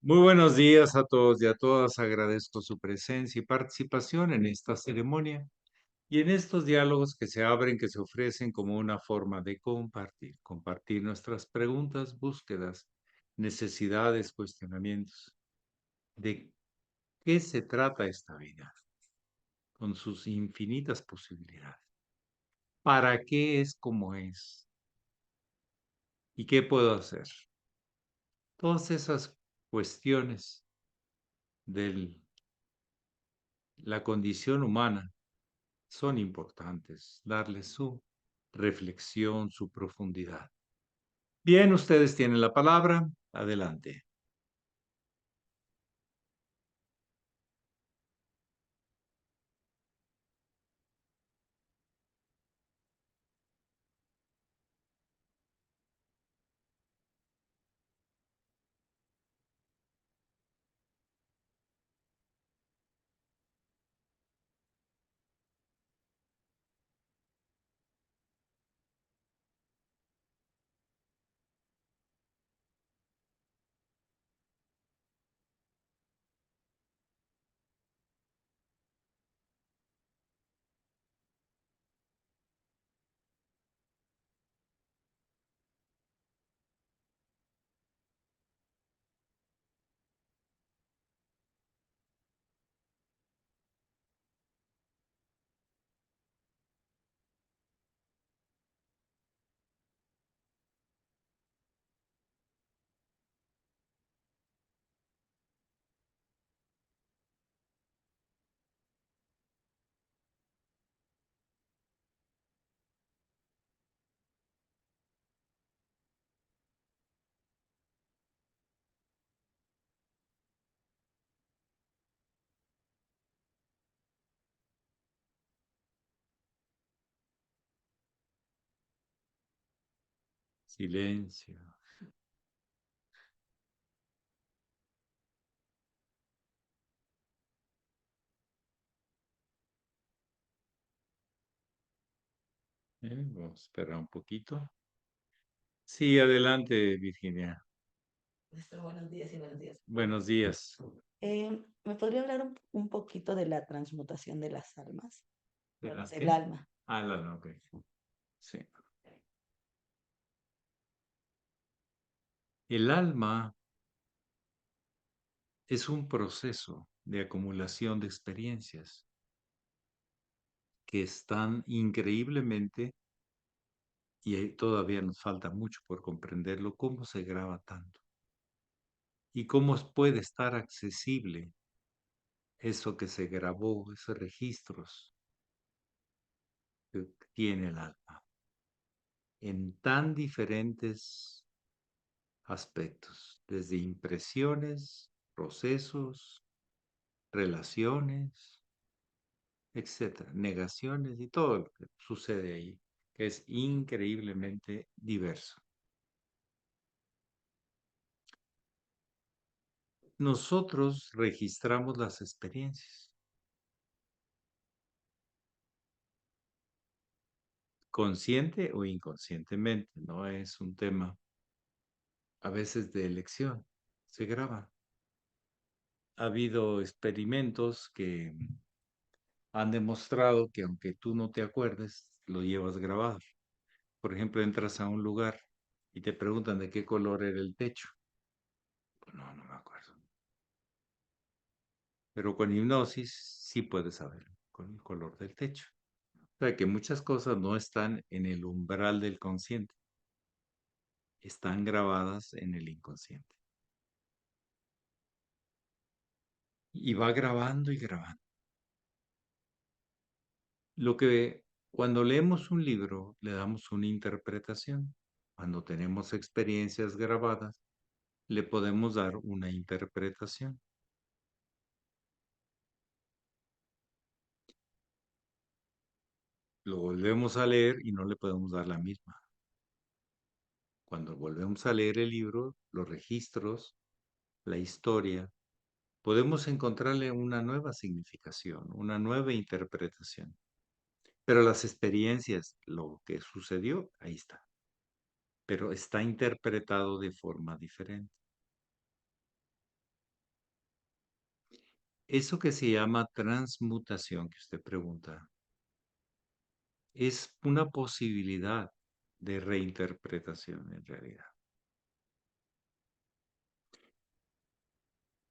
Muy buenos días a todos y a todas. Agradezco su presencia y participación en esta ceremonia y en estos diálogos que se abren, que se ofrecen como una forma de compartir nuestras preguntas, búsquedas, necesidades, cuestionamientos. ¿De qué se trata esta vida? Con sus infinitas posibilidades. ¿Para qué es como es? ¿Y qué puedo hacer? Todas esas cuestiones de la condición humana son importantes, darle su reflexión, su profundidad. Bien, ustedes tienen la palabra. Adelante. Silencio. Vamos a esperar un poquito. Sí, adelante, Virginia. Buenos días y buenos días. Buenos días. ¿Me podría hablar un poquito de la transmutación de las almas? ¿De Bueno, las del qué? alma. Ah, no, ok. Sí. El alma es un proceso de acumulación de experiencias que están increíblemente, y todavía nos falta mucho por comprenderlo, cómo se graba tanto y cómo puede estar accesible eso que se grabó, esos registros que tiene el alma en tan diferentes aspectos, desde impresiones, procesos, relaciones, etcétera, negaciones y todo lo que sucede ahí, que es increíblemente diverso. Nosotros registramos las experiencias, consciente o inconscientemente, no es un tema a veces de elección, se graba. Ha habido experimentos que han demostrado que aunque tú no te acuerdes, lo llevas grabado. Por ejemplo, entras a un lugar y te preguntan de qué color era el techo. Pues no, no me acuerdo. Pero con hipnosis sí puedes saber con el color del techo. O sea que muchas cosas no están en el umbral del consciente, están grabadas en el inconsciente. Y va grabando y grabando. Lo que cuando leemos un libro le damos una interpretación. Cuando tenemos experiencias grabadas, le podemos dar una interpretación. Lo volvemos a leer y no le podemos dar la misma. Cuando volvemos a leer el libro, los registros, la historia, podemos encontrarle una nueva significación, una nueva interpretación. Pero las experiencias, lo que sucedió, ahí está. Pero está interpretado de forma diferente. Eso que se llama transmutación que usted pregunta, es una posibilidad de reinterpretación en realidad.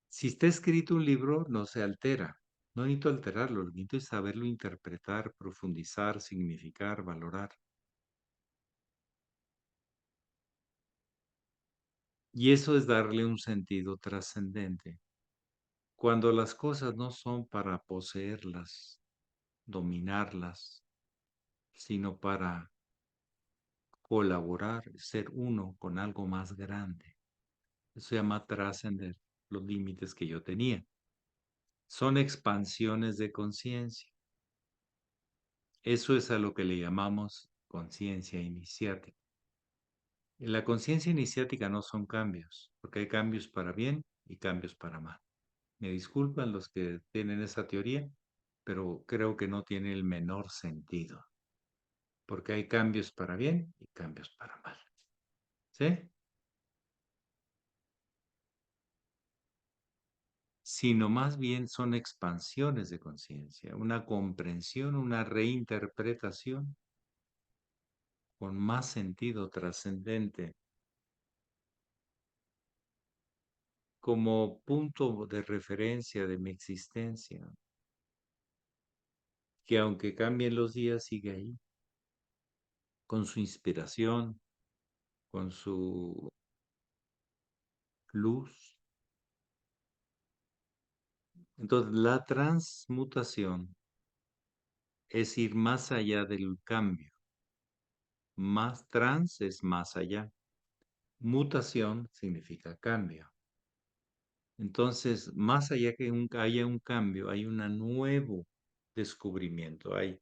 Si está escrito un libro, no se altera. No necesito alterarlo, lo que necesito es saberlo interpretar, profundizar, significar, valorar. Y eso es darle un sentido trascendente. Cuando las cosas no son para poseerlas, dominarlas, sino para colaborar, ser uno con algo más grande. Eso se llama trascender los límites que yo tenía. Son expansiones de conciencia. Eso es a lo que le llamamos conciencia iniciática. En la conciencia iniciática no son cambios, porque hay cambios para bien y cambios para mal. Me disculpan los que tienen esa teoría, pero creo que no tiene el menor sentido, porque hay cambios para bien y cambios para mal. ¿Sí? Sino más bien son expansiones de conciencia, una comprensión, una reinterpretación con más sentido trascendente como punto de referencia de mi existencia, que aunque cambien los días sigue ahí, con su inspiración, con su luz. Entonces, la transmutación es ir más allá del cambio. Más trans es más allá. Mutación significa cambio. Entonces, más allá que haya un cambio, hay un nuevo descubrimiento, hay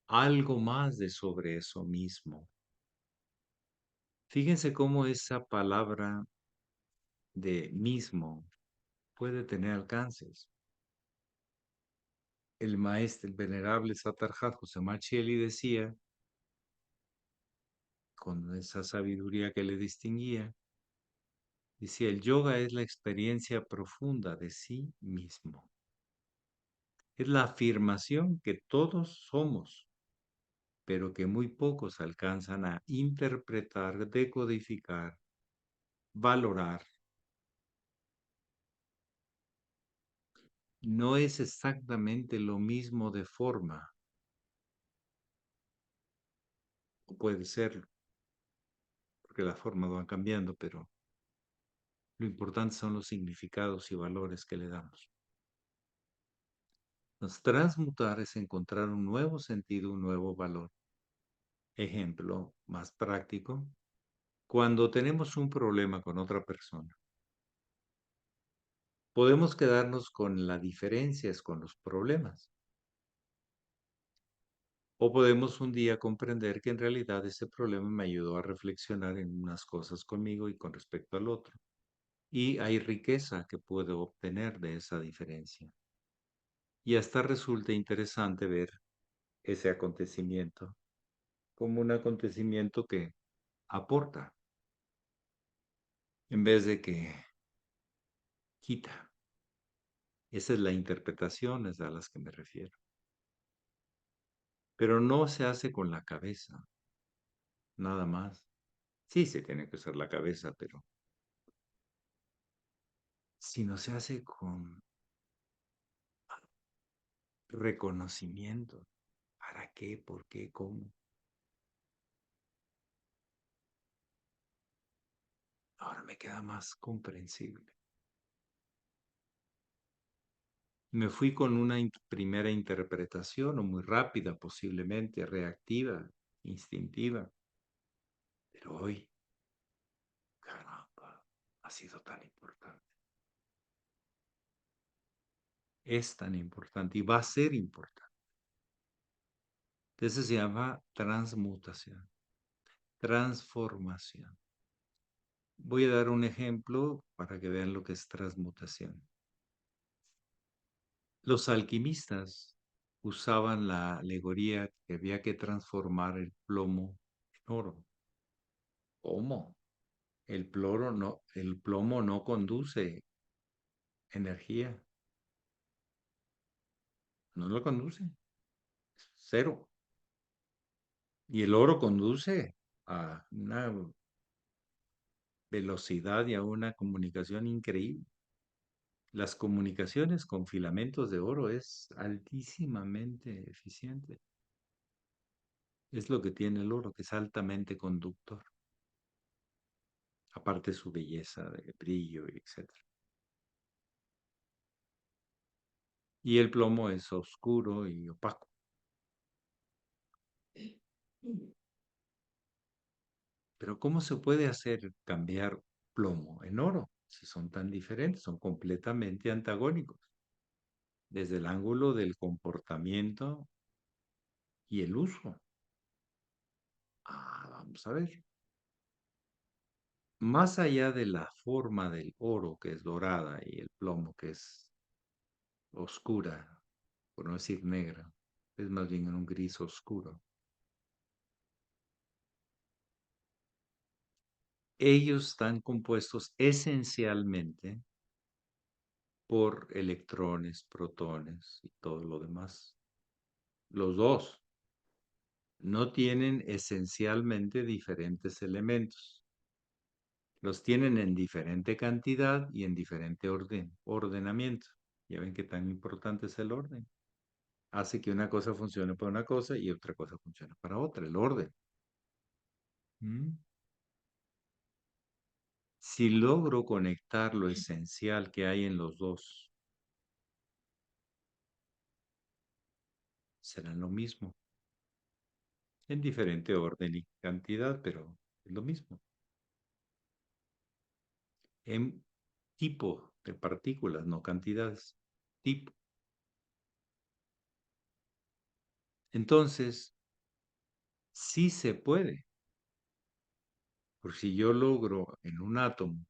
algo más de sobre eso mismo. Fíjense cómo esa palabra de mismo puede tener alcances. El maestro, el venerable Satarjat José Marchieli decía, con esa sabiduría que le distinguía, decía, el yoga es la experiencia profunda de sí mismo. Es la afirmación que todos somos, pero que muy pocos alcanzan a interpretar, decodificar, valorar. No es exactamente lo mismo de forma, o puede serlo, porque las formas van cambiando, pero lo importante son los significados y valores que le damos. Transmutar es encontrar un nuevo sentido, un nuevo valor. Ejemplo más práctico, cuando tenemos un problema con otra persona, podemos quedarnos con las diferencias, con los problemas. O podemos un día comprender que en realidad ese problema me ayudó a reflexionar en unas cosas conmigo y con respecto al otro. Y hay riqueza que puedo obtener de esa diferencia. Y hasta resulta interesante ver ese acontecimiento como un acontecimiento que aporta en vez de que quita. Esa es la interpretación es a las que me refiero. Pero no se hace con la cabeza, nada más. Sí, se tiene que usar la cabeza, pero si no se hace con reconocimiento, ¿para qué? ¿Por qué? ¿Cómo? Ahora me queda más comprensible. Me fui con una primera interpretación, o muy rápida, posiblemente reactiva, instintiva, pero hoy, caramba, ha sido tan importante. Es tan importante y va a ser importante. Entonces se llama transmutación, transformación. Voy a dar un ejemplo para que vean lo que es transmutación. Los alquimistas usaban la alegoría que había que transformar el plomo en oro. ¿Cómo? El plomo no conduce energía. no lo conduce, cero. Y el oro conduce a una velocidad y a una comunicación increíble. Las comunicaciones con filamentos de oro es altísimamente eficiente. Es lo que tiene el oro, que es altamente conductor. Aparte su belleza de brillo, etcétera. Y el plomo es oscuro y opaco. Pero ¿cómo se puede hacer cambiar plomo en oro? Si son tan diferentes, son completamente antagónicos. Desde el ángulo del comportamiento y el uso. Vamos a ver. Más allá de la forma del oro, que es dorada, y el plomo, que es oscura, por no decir negra, es más bien en un gris oscuro. Ellos están compuestos esencialmente por electrones, protones y todo lo demás. Los dos no tienen esencialmente diferentes elementos. Los tienen en diferente cantidad y en diferente ordenamiento. Ya ven qué tan importante es el orden. Hace que una cosa funcione para una cosa y otra cosa funcione para otra, el orden. ¿Mm? Si logro conectar lo esencial que hay en los dos, serán lo mismo, en diferente orden y cantidad, pero es lo mismo. En tipo de partículas, no cantidades. Tipo. Entonces, sí se puede. Porque si yo logro en un átomo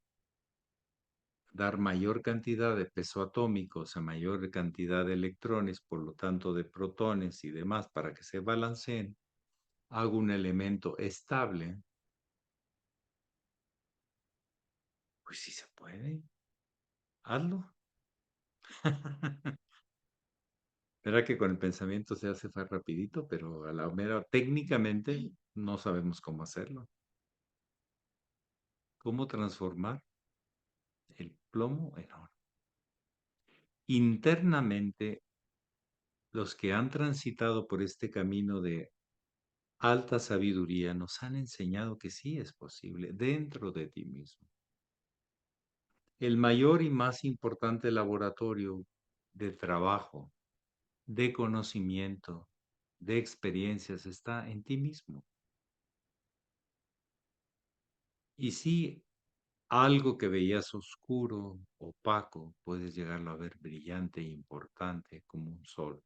dar mayor cantidad de peso atómico, o sea, mayor cantidad de electrones, por lo tanto de protones y demás, para que se balanceen, hago un elemento estable, pues sí se puede. Hazlo. Verá que con el pensamiento se hace más rapidito, pero a la mera, técnicamente no sabemos cómo hacerlo. ¿Cómo transformar el plomo en oro? Internamente, los que han transitado por este camino de alta sabiduría nos han enseñado que sí es posible dentro de ti mismo. El mayor y más importante laboratorio de trabajo, de conocimiento, de experiencias está en ti mismo. Y si algo que veías oscuro, opaco, puedes llegarlo a ver brillante e importante como un sol.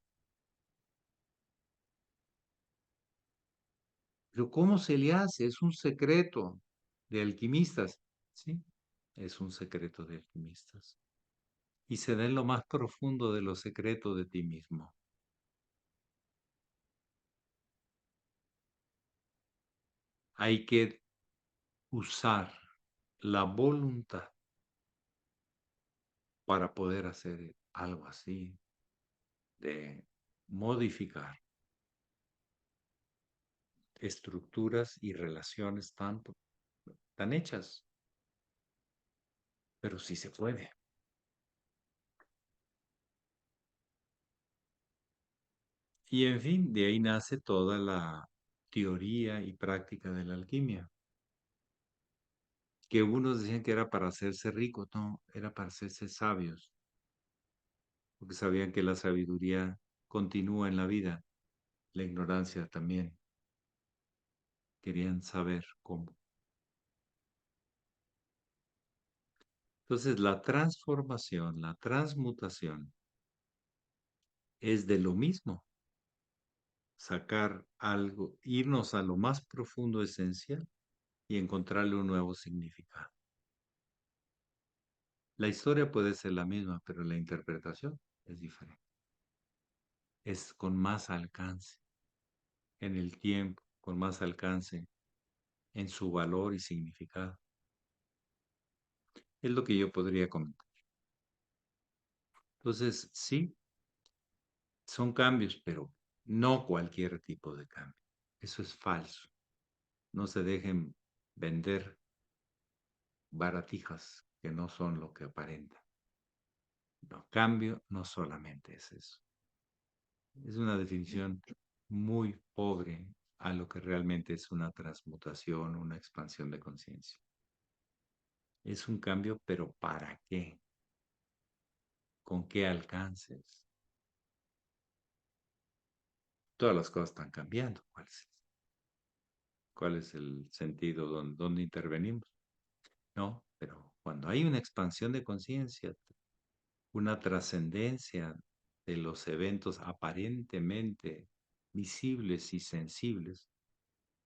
Pero ¿cómo se le hace? Es un secreto de alquimistas. Sí, es un secreto de alquimistas. Y se da en lo más profundo de los secretos de ti mismo. Hay que usar la voluntad para poder hacer algo así, de modificar estructuras y relaciones tan hechas, pero sí se puede. Y en fin, de ahí nace toda la teoría y práctica de la alquimia, que unos decían que era para hacerse ricos, no, era para hacerse sabios, porque sabían que la sabiduría continúa en la vida, la ignorancia también, querían saber cómo. Entonces, la transformación, la transmutación es de lo mismo, sacar algo, irnos a lo más profundo esencial y encontrarle un nuevo significado. La historia puede ser la misma, pero la interpretación es diferente. Es con más alcance en el tiempo, con más alcance en su valor y significado. Es lo que yo podría comentar. Entonces, sí, Son cambios, pero no cualquier tipo de cambio. Eso es falso. No se dejen vender baratijas que no son lo que aparentan. No, cambio no solamente es eso. Es una definición muy pobre a lo que realmente es una transmutación, una expansión de conciencia. Es un cambio, pero ¿para qué? ¿Con qué alcances? Todas las cosas están cambiando. ¿Cuál es el sentido donde intervenimos? No, pero cuando hay una expansión de conciencia, una trascendencia de los eventos aparentemente visibles y sensibles,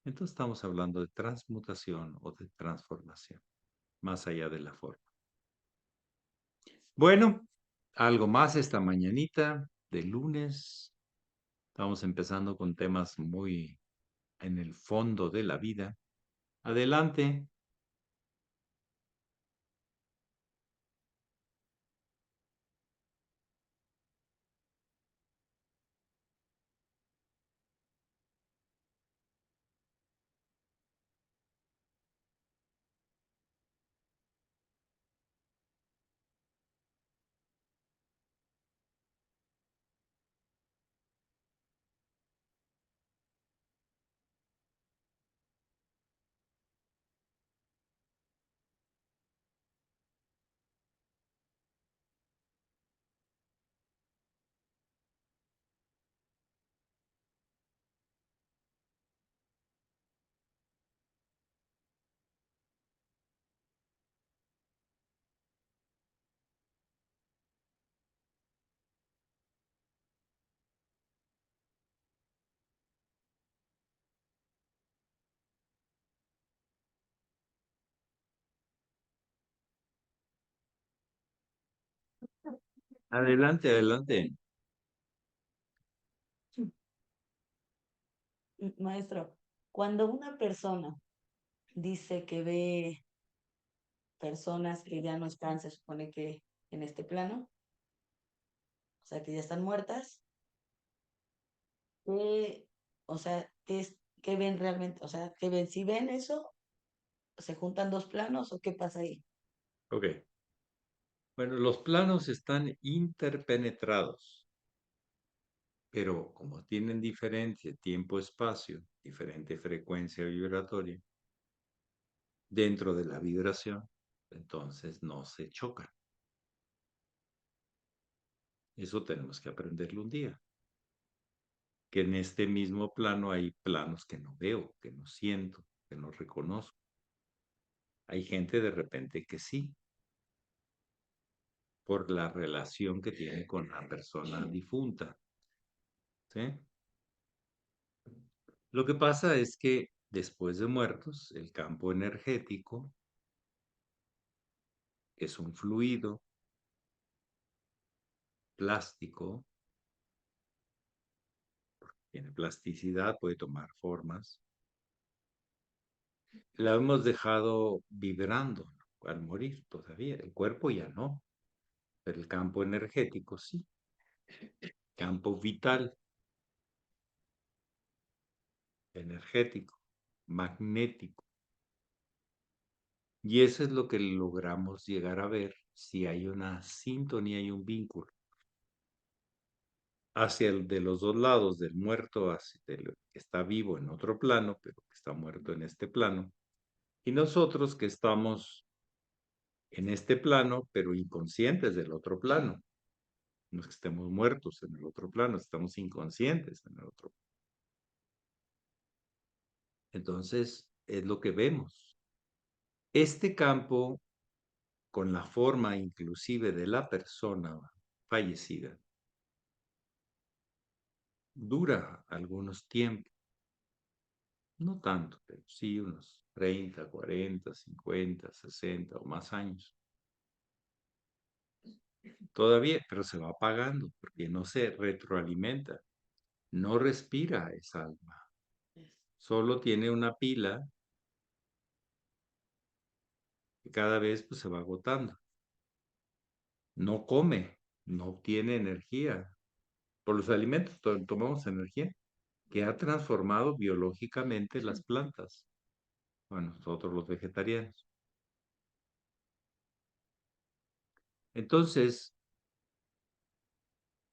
entonces estamos hablando de transmutación o de transformación, más allá de la forma. Bueno, algo más esta mañanita de lunes. Estamos empezando con temas muy en el fondo de la vida. Adelante. Adelante, adelante. Maestro, cuando una persona dice que ve personas que ya no están, se supone que en este plano, o sea, que ya están muertas, ¿qué, o sea, qué ven realmente? O sea, ¿qué ven? Si ven eso, ¿se juntan dos planos o qué pasa ahí? Ok. Bueno, los planos están interpenetrados, pero como tienen diferente tiempo-espacio, diferente frecuencia vibratoria, dentro de la vibración, entonces no se chocan. Eso tenemos que aprenderlo un día. Que en este mismo plano hay planos que no veo, que no siento, que no reconozco. Hay gente de repente que sí, por la relación que tiene con la persona difunta. ¿Sí? Lo que pasa es que después de muertos, el campo energético es un fluido plástico, tiene plasticidad, puede tomar formas. La hemos dejado vibrando, ¿no?, al morir todavía. El cuerpo ya no, pero el campo energético sí. Campo vital, energético, magnético. Y eso es lo que logramos llegar a ver si hay una sintonía y un vínculo hacia el de los dos lados, del muerto, hacia el que está vivo en otro plano, pero que está muerto en este plano, y nosotros que estamos en este plano, pero inconscientes del otro plano. No es que estemos muertos en el otro plano, estamos inconscientes en el otro. Entonces, es lo que vemos. Este campo, con la forma inclusive de la persona fallecida, dura algunos tiempos. No tanto, pero sí unos 30, 40, 50, 60 o más años. Todavía, pero se va apagando porque no se retroalimenta, no respira esa alma. Solo tiene una pila que cada vez pues, se va agotando. No come, no obtiene energía, por los alimentos tomamos energía que ha transformado biológicamente las plantas. Bueno, nosotros los vegetarianos. Entonces,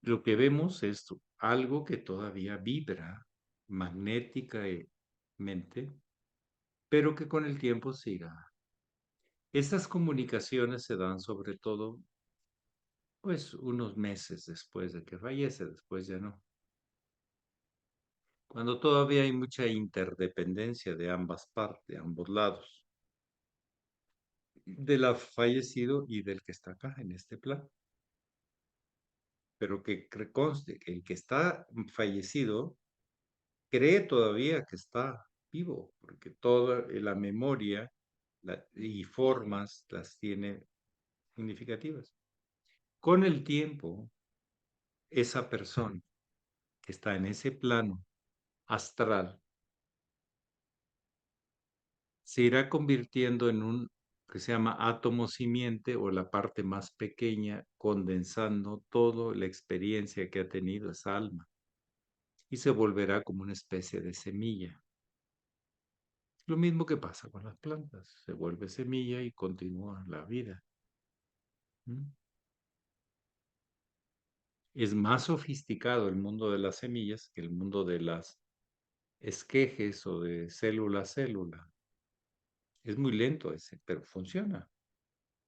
lo que vemos es algo que todavía vibra magnéticamente, pero que con el tiempo se irá. Estas comunicaciones se dan sobre todo, pues, unos meses después de que fallece, después ya no. Cuando todavía hay mucha interdependencia de ambas partes, de ambos lados, del fallecido y del que está acá en este plan. Pero que conste que el que está fallecido cree todavía que está vivo, porque toda la memoria y formas las tiene significativas. Con el tiempo, esa persona que está en ese plano astral se irá convirtiendo en un que se llama átomo simiente o la parte más pequeña, condensando toda la experiencia que ha tenido esa alma y se volverá como una especie de semilla. Lo mismo que pasa con las plantas, se vuelve semilla y continúa la vida. ¿Mm? Es más sofisticado el mundo de las semillas que el mundo de las esquejes o de célula a célula. Es muy lento ese, pero funciona.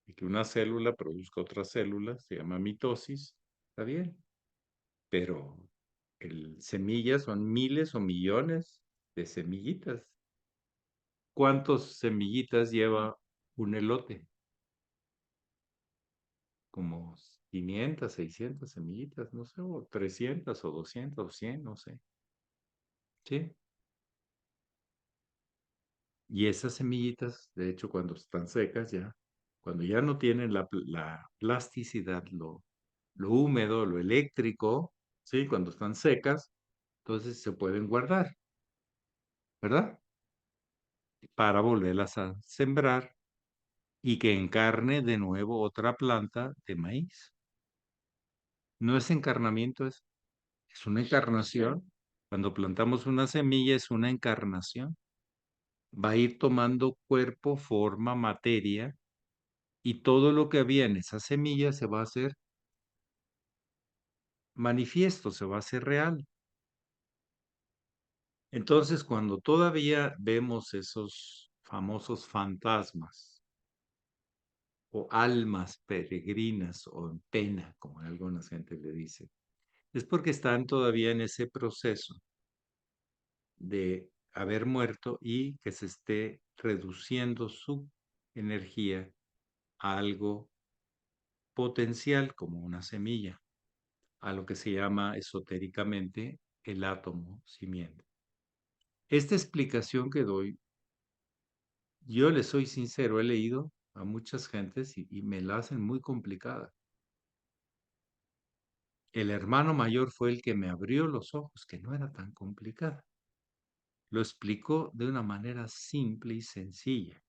Y que una célula produzca otra célula, se llama mitosis, está bien. Pero semillas son miles o millones de semillitas. ¿Cuántas semillitas lleva un elote? Como 500, 600 semillitas, no sé, o 300 o 200 o 100, no sé. ¿Sí? Y esas semillitas, de hecho, cuando están secas ya, cuando ya no tienen la plasticidad, lo húmedo, lo eléctrico, ¿sí? Cuando están secas, entonces se pueden guardar, ¿verdad? Para volverlas a sembrar y que encarne de nuevo otra planta de maíz. No es encarnamiento, es una encarnación. Cuando plantamos una semilla es una encarnación. Va a ir tomando cuerpo, forma, materia, y todo lo que había en esa semilla se va a hacer manifiesto, se va a hacer real. Entonces, cuando todavía vemos esos famosos fantasmas o almas peregrinas o en pena, como alguna gente le dice, es porque están todavía en ese proceso de haber muerto y que se esté reduciendo su energía a algo potencial como una semilla, a lo que se llama esotéricamente el átomo simiente. Esta explicación que doy, yo le soy sincero, he leído a muchas gentes y me la hacen muy complicada. El hermano mayor fue el que me abrió los ojos, que no era tan complicada. Lo explicó de una manera simple y sencilla.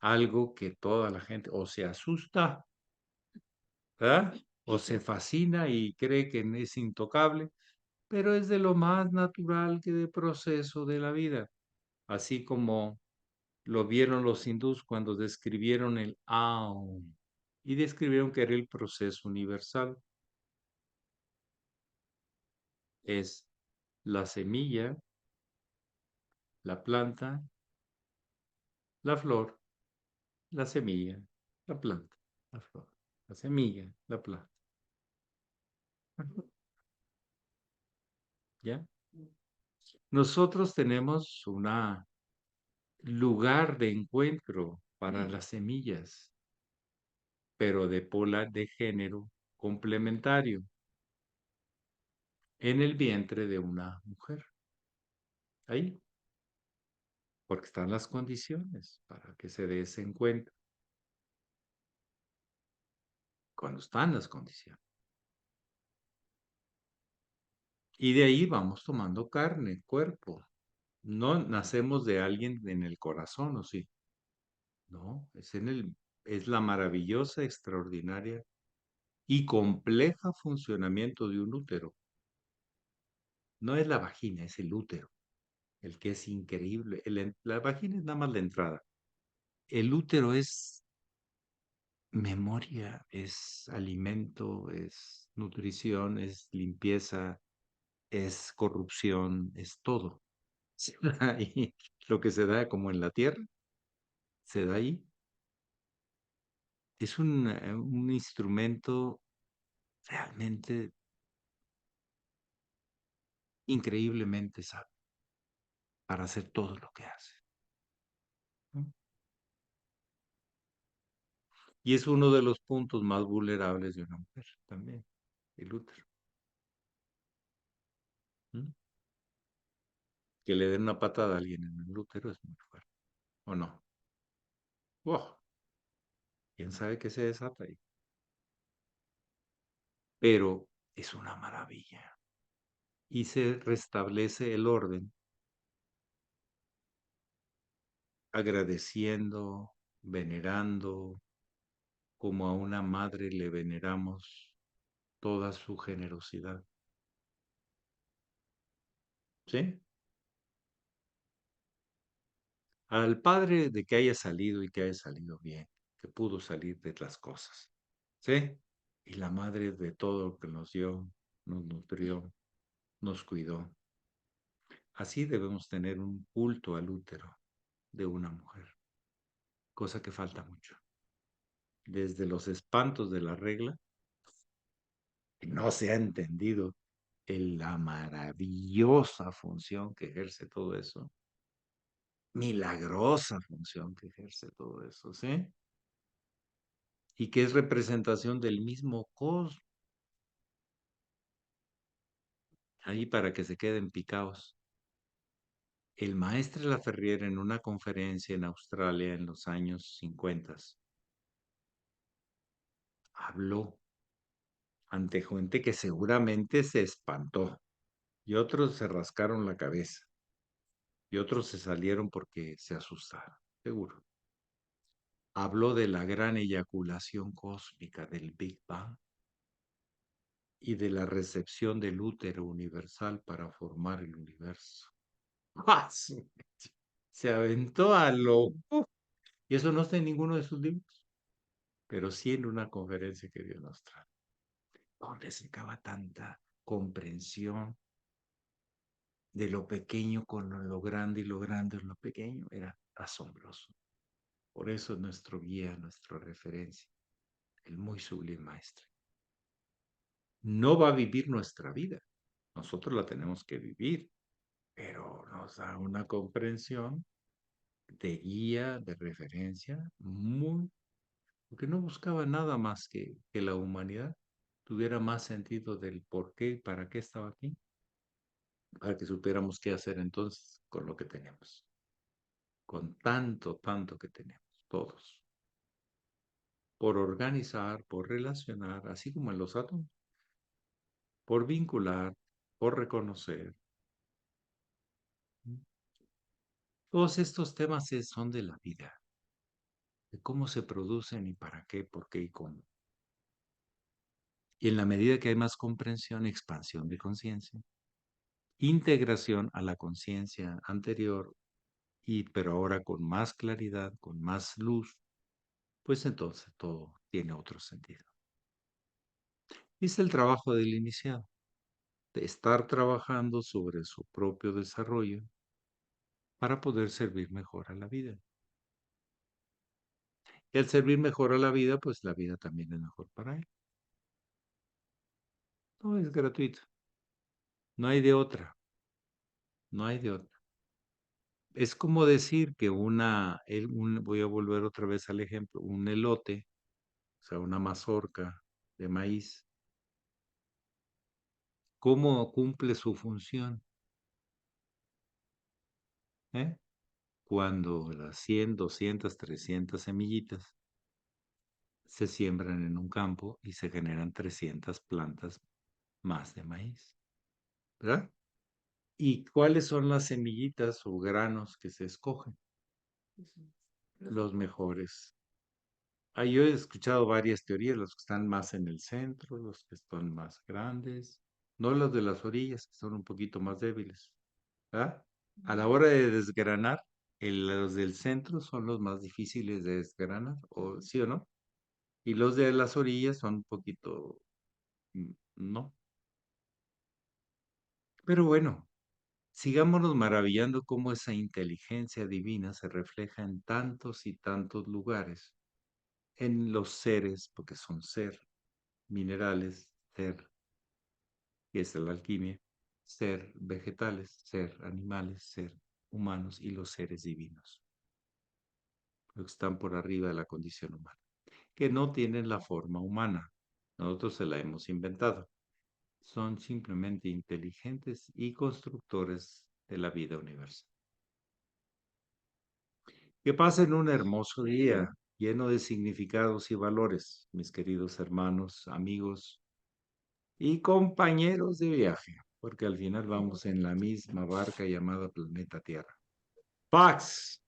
Algo que toda la gente o se asusta, ¿verdad? O se fascina y cree que es intocable, pero es de lo más natural que de proceso de la vida, así como lo vieron los hindús cuando describieron el Aum y describieron que era el proceso universal. Es la semilla, la planta, la flor, la semilla, la planta, la flor, la semilla, la planta. ¿Ya? Nosotros tenemos un lugar de encuentro para las semillas, pero de género complementario en el vientre de una mujer. Ahí, porque están las condiciones para que se dé ese encuentro. Cuando están las condiciones. Y de ahí vamos tomando carne, cuerpo. No nacemos de alguien en el corazón, ¿o sí? No, es la maravillosa, extraordinaria y compleja funcionamiento de un útero. No es la vagina, es el útero, el que es increíble. La vagina es nada más la entrada. El útero es memoria, es alimento, es nutrición, es limpieza, es corrupción, es todo. Se da ahí. Lo que se da como en la tierra, se da ahí. Es un instrumento realmente increíblemente sabio para hacer todo lo que hace, ¿no? Y es uno de los puntos más vulnerables de una mujer también, el útero. ¿No? Que le den una patada a alguien en el útero es muy fuerte, ¿o no? ¡Wow! ¿Quién sabe qué se desata ahí? Pero es una maravilla. Y se restablece el orden agradeciendo, venerando, como a una madre le veneramos toda su generosidad. ¿Sí? Al padre de que haya salido y que haya salido bien, que pudo salir de las cosas. ¿Sí? Y la madre de todo lo que nos dio, nos nutrió, nos cuidó. Así debemos tener un culto al útero de una mujer, cosa que falta mucho. Desde los espantos de la regla, no se ha entendido la maravillosa función que ejerce todo eso, milagrosa función que ejerce todo eso, ¿sí? Y que es representación del mismo cosmos, ahí para que se queden picados. El maestro Laferriere en una conferencia en Australia en los años 50 habló ante gente que seguramente se espantó y otros se rascaron la cabeza y otros se salieron porque se asustaron, seguro. Habló de la gran eyaculación cósmica del Big Bang y de la recepción del útero universal para formar el universo. ¡Ah! Se aventó a lo... Y eso no está en ninguno de sus libros, pero sí en una conferencia que dio en Australia, donde se acaba tanta comprensión de lo pequeño con lo grande y lo grande en lo pequeño. Era asombroso. Por eso es nuestro guía, nuestra referencia, el muy sublime maestro. No va a vivir nuestra vida. Nosotros la tenemos que vivir, pero nos da una comprensión de guía, de referencia, muy, porque no buscaba nada más que la humanidad tuviera más sentido del por qué y para qué estaba aquí, para que supiéramos qué hacer entonces con lo que tenemos, con tanto, tanto que tenemos, todos, por organizar, por relacionar, así como en los átomos, por vincular, por reconocer. Todos estos temas son de la vida, de cómo se producen y para qué, por qué y cómo. Y en la medida que hay más comprensión, expansión de conciencia, integración a la conciencia anterior, pero ahora con más claridad, con más luz, pues entonces todo tiene otro sentido. Y es el trabajo del iniciado, de estar trabajando sobre su propio desarrollo para poder servir mejor a la vida. Y al servir mejor a la vida, pues la vida también es mejor para él. No es gratuito, no hay de otra, no hay de otra. Es como decir que voy a volver otra vez al ejemplo, un elote, o sea, una mazorca de maíz, ¿cómo cumple su función? ¿Eh? Cuando las 100, 200, 300 semillitas se siembran en un campo y se generan 300 plantas más de maíz, ¿verdad? ¿Y cuáles son las semillitas o granos que se escogen? Los mejores. Yo he escuchado varias teorías, los que están más en el centro, los que están más grandes, no los de las orillas, que son un poquito más débiles. ¿Verdad? A la hora de desgranar, los del centro son los más difíciles de desgranar, o sí o no, y los de las orillas son un poquito, no. Pero bueno, sigámonos maravillando cómo esa inteligencia divina se refleja en tantos y tantos lugares, en los seres, porque son minerales, y es la alquimia, ser vegetales, ser animales, ser humanos y los seres divinos, los que están por arriba de la condición humana, que no tienen la forma humana. Nosotros se la hemos inventado. Son simplemente inteligentes y constructores de la vida universal. Que pasen un hermoso día lleno de significados y valores, mis queridos hermanos, amigos y compañeros de viaje, porque al final vamos en la misma barca llamada planeta Tierra. Pax.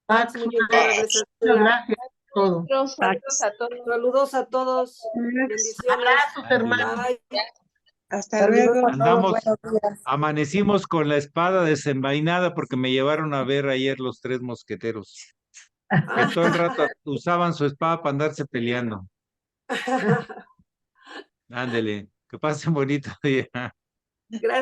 Pax, muy amables. Muchas gracias por todo. Saludos a todos. Saludos a todos. Bendiciones. Abrazos, hermano. Bye. Hasta luego. Andamos, Buenos días. amanecimos con la espada desenvainada porque me llevaron a ver ayer los 3 mosqueteros. Que todo el rato usaban su espada para andarse peleando. Ándele, que pasen bonito día. Gracias.